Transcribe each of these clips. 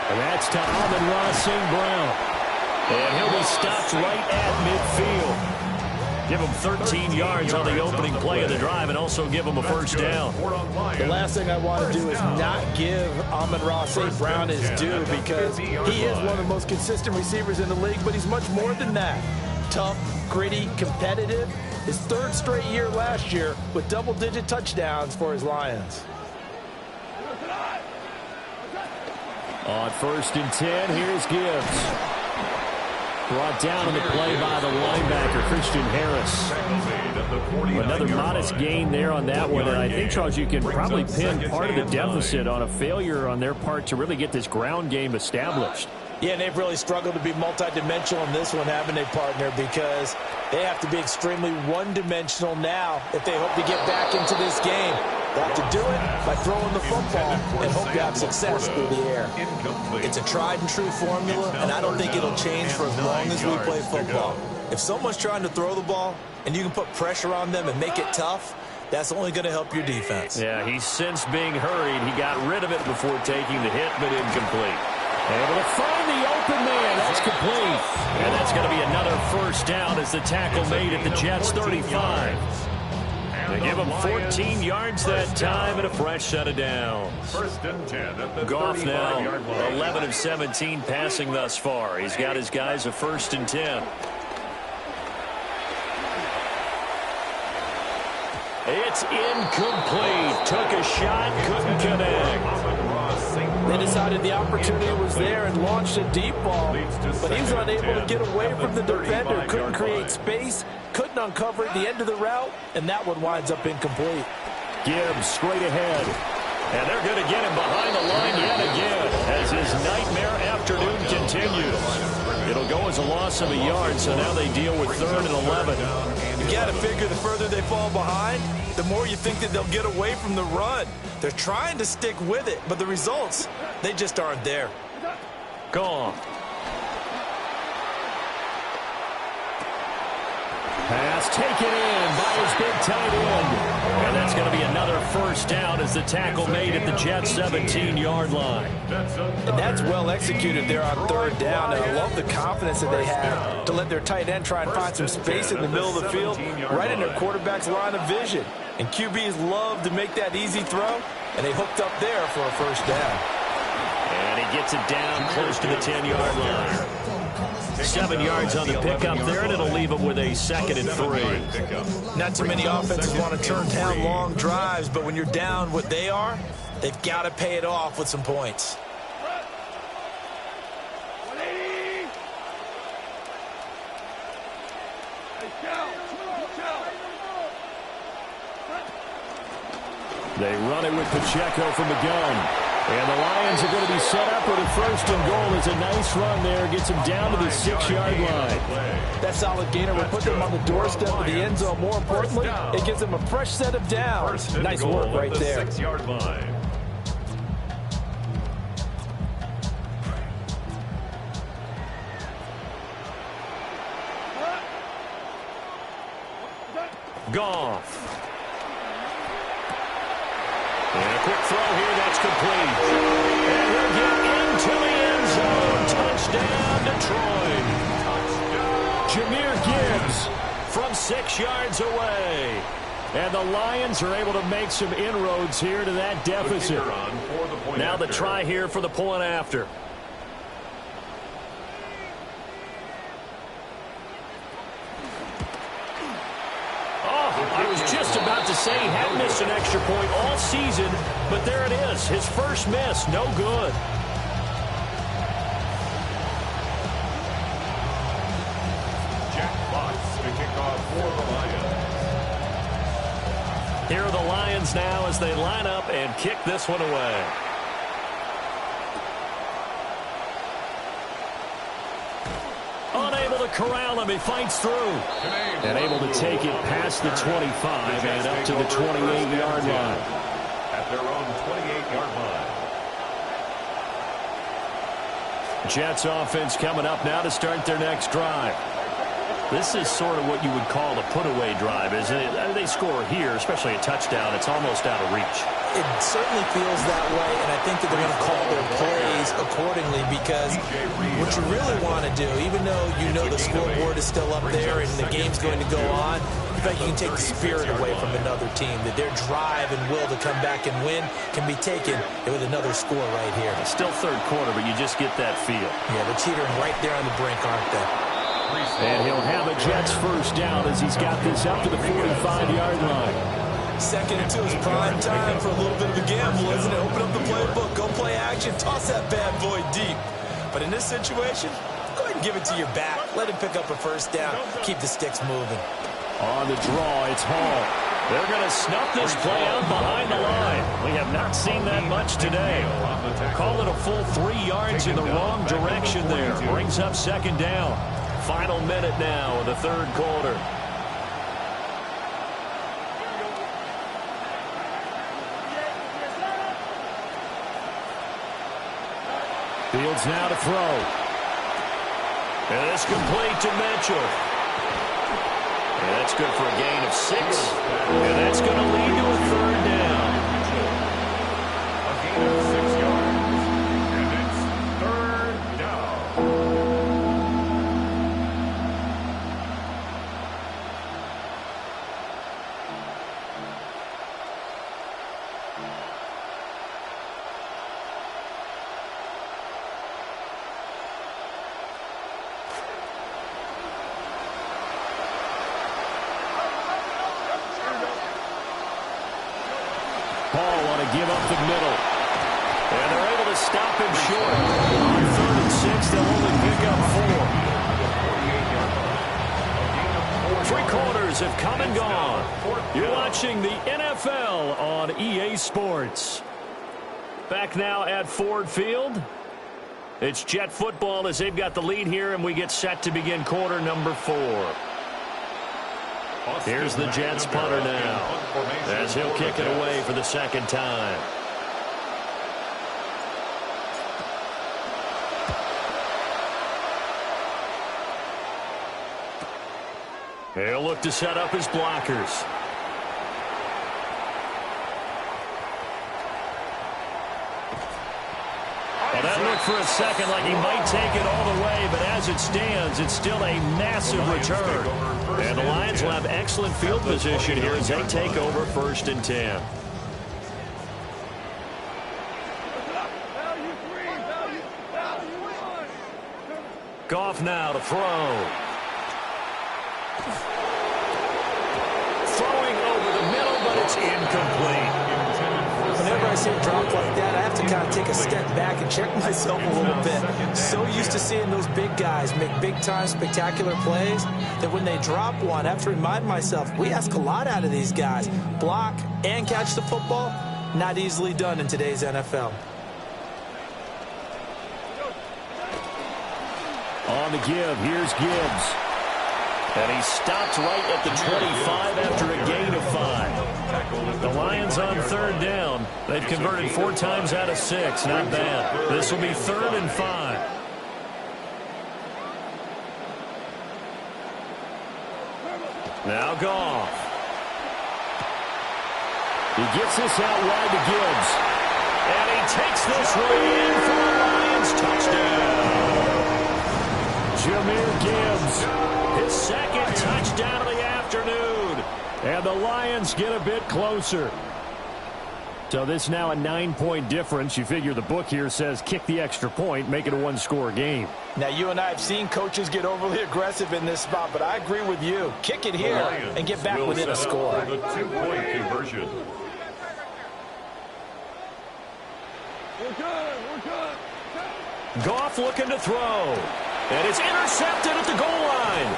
And that's to Amon-Ra St. Brown. And he'll be stopped right at midfield. Give him 13 yards on the opening play of the drive and also give him a first down. The last thing I want to do is not give Amon-Ra St. Brown his due, because he is one of the most consistent receivers in the league, but he's much more than that. Tough, gritty, competitive. His third straight year last year with double-digit touchdowns for his Lions. On 1st and 10, here's Gibbs. Brought down on the play by the linebacker, Christian Harris. Another modest gain there on that one. And I think, Charles, you can probably pin part of the deficit on a failure on their part to really get this ground game established. Yeah, and they've really struggled to be multidimensional in this one, haven't they, partner? Because they have to be extremely one-dimensional now if they hope to get back into this game. They have to do it by throwing the football and hope to have success through the air. It's a tried-and-true formula, and I don't think it'll change for as long as we play football. If someone's trying to throw the ball and you can put pressure on them and make it tough, that's only going to help your defense. Yeah, he's since being hurried. He got rid of it before taking the hit, but incomplete. Able to find the open man. That's complete. And that's going to be another first down as the tackle made at the Jets' 35. They give him 14 yards that time and a fresh set of downs. 1st and 10 at the Goff now, 11 of 17 passing thus far. He's got his guys a 1st and 10. It's incomplete. Took a shot, couldn't connect. They decided the opportunity was there and launched a deep ball, but he was unable to get away from the defender, couldn't create space, couldn't uncover the end of the route, and that one winds up incomplete. Gibbs straight ahead. And they're going to get him behind the line yet again as his nightmare afternoon continues. It'll go as a loss of a yard, so now they deal with 3rd and 11. You got to figure the further they fall behind, the more you think that they'll get away from the run. They're trying to stick with it, but the results, they just aren't there. Gone. Pass taken in by his big tight end. And that's going to be another first down as the tackle made at the Jets' 17-yard line. And that's well executed there on 3rd down. And I love the confidence that they have to let their tight end try and find some space in the middle of the field, right in their quarterback's line of vision. And QBs love to make that easy throw, and they hooked up there for a first down. And he gets it down close to the 10-yard line. 7 yards on the pickup there, and it'll leave him with a 2nd and 3. Not too many offenses want to turn down long drives, but when you're down what they are, they've got to pay it off with some points. They run it with Pacheco from the gun. And the Lions are going to be set up with a 1st and goal. It's a nice run there. Gets them down to the 6-yard line. That solid gainer will put them on the doorstep of the end zone. More importantly, it gives them a fresh set of downs. Nice work right there. 6-yard line. Goff. And a quick throw here, that's complete. And he'll get into the end zone. Touchdown, Detroit. Jahmyr Gibbs from 6 yards away. And the Lions are able to make some inroads here to that deficit. Now the try here for the point after. I was just about to say he hadn't missed an extra point all season, but there it is. His first miss, no good. Jack Fox to kick off for the Lions. Here are the Lions now as they line up and kick this one away. Unable to corral him. He fights through. And able to take it past the 25 and up to the 28-yard line. At their own 28-yard line. Jets offense coming up now to start their next drive. This is sort of what you would call a put-away drive, isn't it? They score here, especially a touchdown. It's almost out of reach. It certainly feels that way, and I think that they're going to call their plays accordingly, because what you really want to do, even though you know the scoreboard is still up there and the game's going to go on, in fact, you can take the spirit away from another team, that their drive and will to come back and win can be taken with another score right here. It's still third quarter, but you just get that feel. Yeah, they're teetering right there on the brink, aren't they? And he'll have a Jets first down as he's got this up to the 45-yard line. Second and 2 is prime time for a little bit of a gamble, isn't it? Open up the playbook, go play action, toss that bad boy deep. But in this situation, go ahead and give it to your back. Let him pick up a first down. Keep the sticks moving. On the draw, it's Hall. They're going to snuff this play out behind the line. We have not seen that much today. Call it a full 3 yards in the wrong direction there. Brings up second down. Final minute now of the third quarter. Fields now to throw. And it's complete to Mitchell. And that's good for a gain of 6. And that's going to lead to a third down. A gain of 6 yards. And it's third down. Give up the middle. And they're able to stop him short. On 3rd and 6, they'll only pick up 4. 3 quarters have come and gone. You're watching the NFL on EA Sports. Back now at Ford Field. It's Jet football as they've got the lead here, and we get set to begin quarter number 4. Here's the Jets punter now, as he'll kick it away for the second time. He'll look to set up his blockers. Well, that looked for a second like he might take it all the way, but as it stands, it's still a massive return. And the Lions will have excellent field position here as they take over 1st and 10. Goff now to throw. Throwing over the middle, but it's incomplete. Whenever I see a drop like that, I have to kind of take a step back and check myself a little bit. So used to seeing those big guys make big-time spectacular plays that when they drop one, I have to remind myself, we ask a lot out of these guys. Block and catch the football, not easily done in today's NFL. On the give, here's Gibbs. And he stopped right at the 25 after a gain of 5. The Lions on 3rd down. They've converted 4 times out of 6. Not bad. This will be 3rd and 5. Now Goff. He gets this out wide to Gibbs. And he takes this one in for the Lions touchdown. Jahmyr Gibbs, his second touchdown of the afternoon. And the Lions get a bit closer. So this now a 9-point difference. You figure the book here says kick the extra point, make it a 1-score game. Now, you and I have seen coaches get overly aggressive in this spot, but I agree with you. Kick it here and get back within a score. The 2-point conversion. Goff looking to throw. And it's intercepted at the goal line.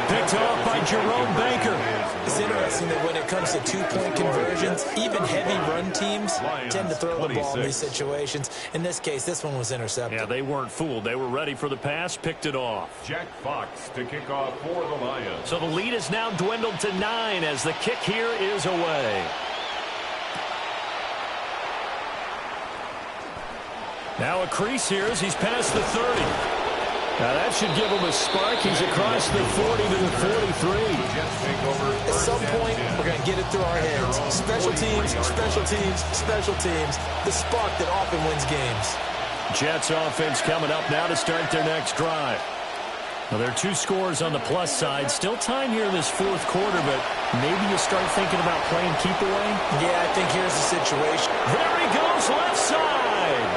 Picked off by Jerome Baker. It's interesting that when it comes to 2-point conversions, even heavy run teams tend to throw the ball in these situations. In this case, this one was intercepted. Yeah, they weren't fooled. They were ready for the pass, picked it off. Jack Fox to kick off for the Lions. So the lead is now dwindled to 9 as the kick here is away. Now a crease here as he's past the 30. Now that should give him a spark. He's across the 40 to the 43. At some point, we're going to get it through our heads. Special teams, special teams, special teams. The spark that often wins games. Jets offense coming up now to start their next drive. Well, there are 2 scores on the plus side. Still time here in this fourth quarter, but maybe you start thinking about playing keep away? Yeah, I think here's the situation. There he goes, left side.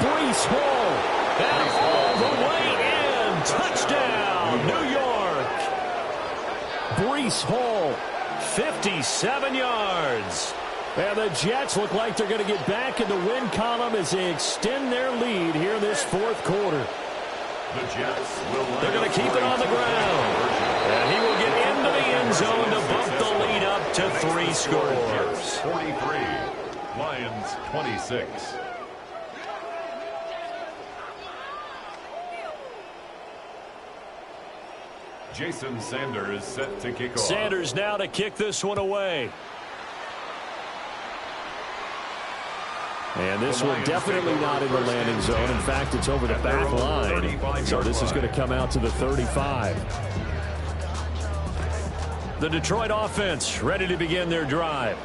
Breece Hall. And all the way in. Touchdown, New York. Breece Hall, 57 yards. And the Jets look like they're going to get back in the win column as they extend their lead here in this fourth quarter. They're going to keep it on the ground. And he will get into the end zone to bump the lead up to 3 scores. 43, Lions 26. Jason Sanders set to kick off. Sanders now to kick this one away. And this one definitely not in the landing zone. In fact, it's over the back line. So this is going to come out to the 35. The Detroit offense ready to begin their drive.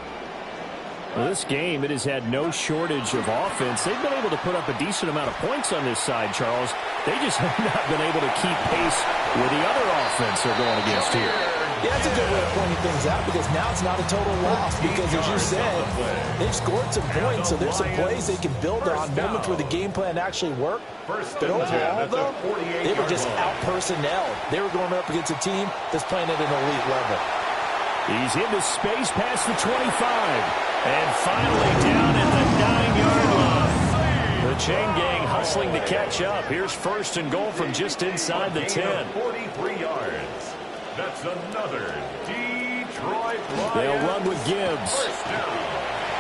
Well, this game, it has had no shortage of offense. They've been able to put up a decent amount of points on this side, Charles. They just have not been able to keep pace with the other offense they're going against here. Yeah, that's a good way of pointing things out because now it's not a total loss because, as you said, they've scored some points, so there's some plays they can build on, moments where the game plan actually worked. But overall, though, they were just out-personnelled. They were going up against a team that's playing at an elite level. He's into space past the 25. And finally down at the 9-yard line. The chain gang hustling to catch up. Here's first and goal from just inside the 10. 43 yards. That's another Detroit Lions. They'll run with Gibbs.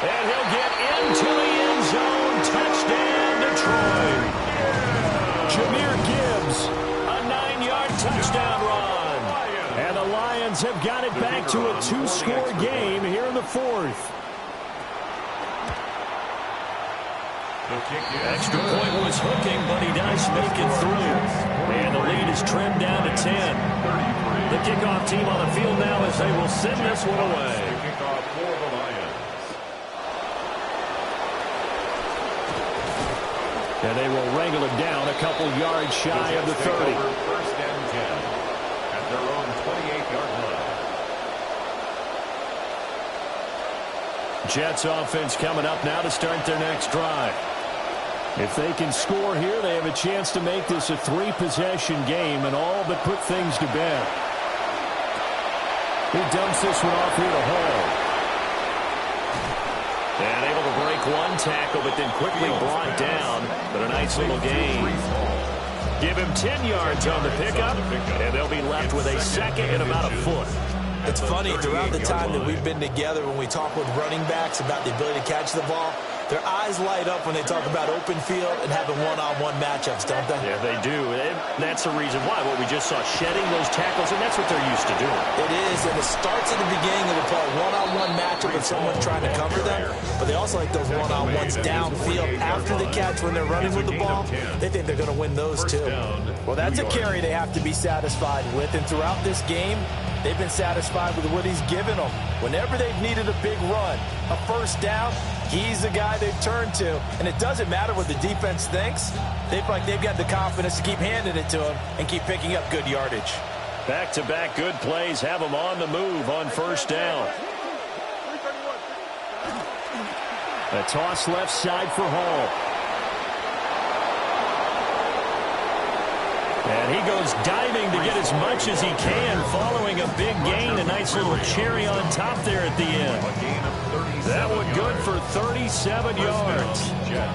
And he'll get into the end zone. Touchdown, Detroit. Jahmyr Gibbs, a 9-yard touchdown run. And the Lions have got it back to a 2-score game here in the fourth. Extra point was hooking, but he does make it through. And the lead is trimmed down to 10. The kickoff team on the field now as they will send this one away. Kickoff for the Lions. And they will wrangle it down a couple yards shy of the 30. First and 10 at their own 28-yard line. Jets offense coming up now to start their next drive. If they can score here, they have a chance to make this a 3-possession game and all but put things to bed. He dumps this one off here to Hall. And able to break one tackle, but then quickly brought down. But a nice little gain. Give him 10 yards on the pickup, and they'll be left with a second and about a foot. It's funny, throughout the time that we've been together, when we talk with running backs about the ability to catch the ball, their eyes light up when they talk about open field and having one-on-one matchups, don't they? Yeah, they do. And that's the reason why. What we just saw, shedding those tackles, and that's what they're used to doing. It is, and it starts at the beginning of the play. One-on-one matchup with someone trying to cover them, but they also like those one-on-ones downfield after the catch when they're running with the ball. They think they're going to win those, too. Well, that's a carry they have to be satisfied with, and throughout this game, they've been satisfied with what he's given them. Whenever they've needed a big run, a first down, he's the guy they've turned to. And it doesn't matter what the defense thinks. They feel like they've got the confidence to keep handing it to him and keep picking up good yardage. Back-to-back good plays have them on the move on first down. A toss left side for Hall. And he goes diving to get as much as he can, following a big gain. A nice little cherry on top there at the end. That one good for 37 yards.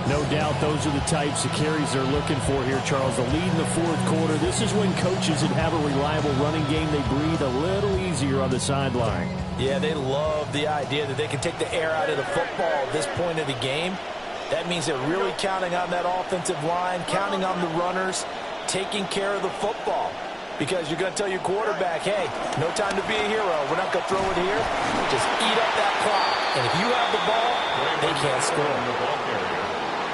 No doubt those are the types of carries they're looking for here, Charles. The lead in the fourth quarter. This is when coaches that have a reliable running game, they breathe a little easier on the sideline. Yeah, they love the idea that they can take the air out of the football at this point of the game. That means they're really counting on that offensive line, counting on the runners, taking care of the football, because you're going to tell your quarterback, hey, no time to be a hero. We're not going to throw it here. Just eat up that clock. And if you have the ball, they can't score.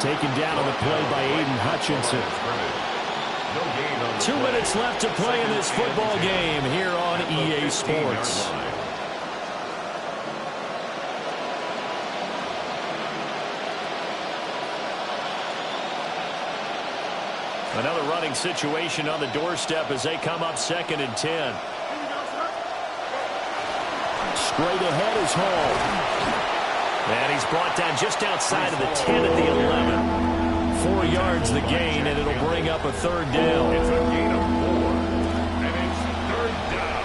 Taken down on the play by Aiden Hutchinson. 2 minutes left to play in this football game here on EA Sports. Another running situation on the doorstep as they come up 2nd and 10. Straight ahead is Hall. And he's brought down just outside of the 10 at the 11. 4 yards the gain, and it'll bring up a 3rd down. It's a gain of 4, and it's 3rd down.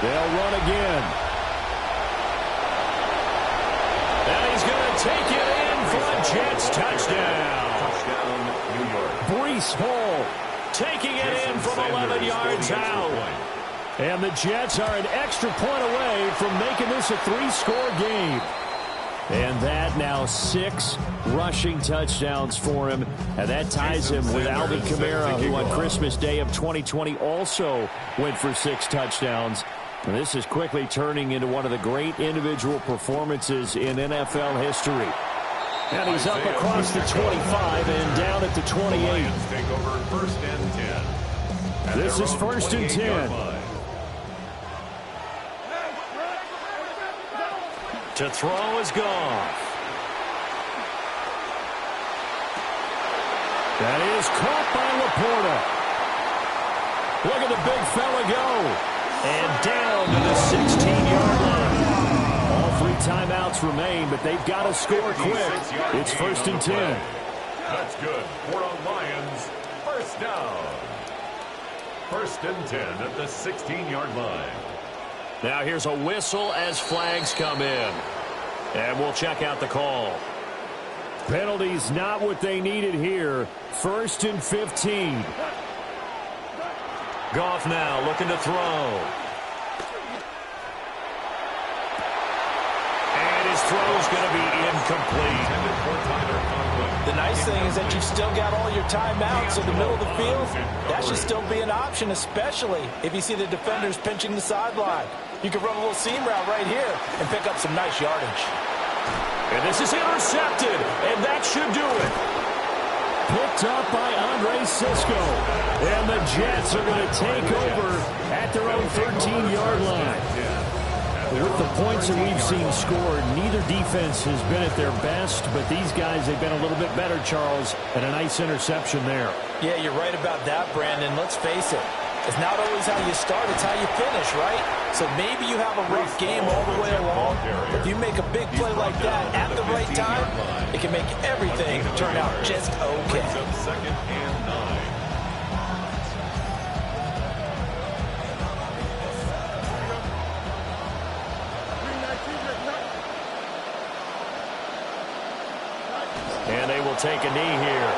They'll run again. And he's going to take it in for a Jets touchdown. Touchdown, New York. Breece Hall. Taking it in from 11 yards out. And the Jets are an extra point away from making this a 3-score game. And that now 6 rushing touchdowns for him. And that ties him with Alvin Kamara, who on Christmas Day of 2020 also went for 6 touchdowns. And this is quickly turning into one of the great individual performances in NFL history. And he's up across the 25 and down at the 28. Take over 1st and 10. This is 1st and 10. To throw is Goff. That is caught by Laporta. Look at the big fella go. And down to the 16-yard line. All 3 timeouts remain, but they've got to score quick. It's 1st and 10. That's good for the Lions. 1st down. 1st and 10 at the 16-yard line. Now here's a whistle as flags come in. And we'll check out the call. Penalties not what they needed here. 1st and 15. Goff now looking to throw. And his throw's going to be incomplete. The nice thing is that you've still got all your timeouts in the middle of the field. That should still be an option, especially if you see the defenders pinching the sideline. You can run a little seam route right here and pick up some nice yardage. And this is intercepted, and that should do it. Picked up by Andre Cisco. And the Jets are going to take over at their own 13-yard line. With the points that we've seen scored, neither defense has been at their best, but these guys, they've been a little bit better, Charles, and a nice interception there. Yeah, you're right about that, Brandon. Let's face it. It's not always how you start, it's how you finish, right? So maybe you have a rough game all the way along. If you make a big play like that at the right time, it can make everything turn out just okay. 2nd and 9. And they will take a knee here.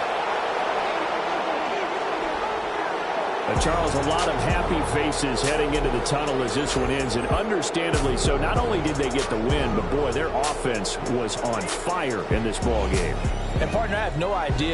Charles, a lot of happy faces heading into the tunnel as this one ends, and understandably so. Not only did they get the win, but boy, their offense was on fire in this ball game. And partner, I have no idea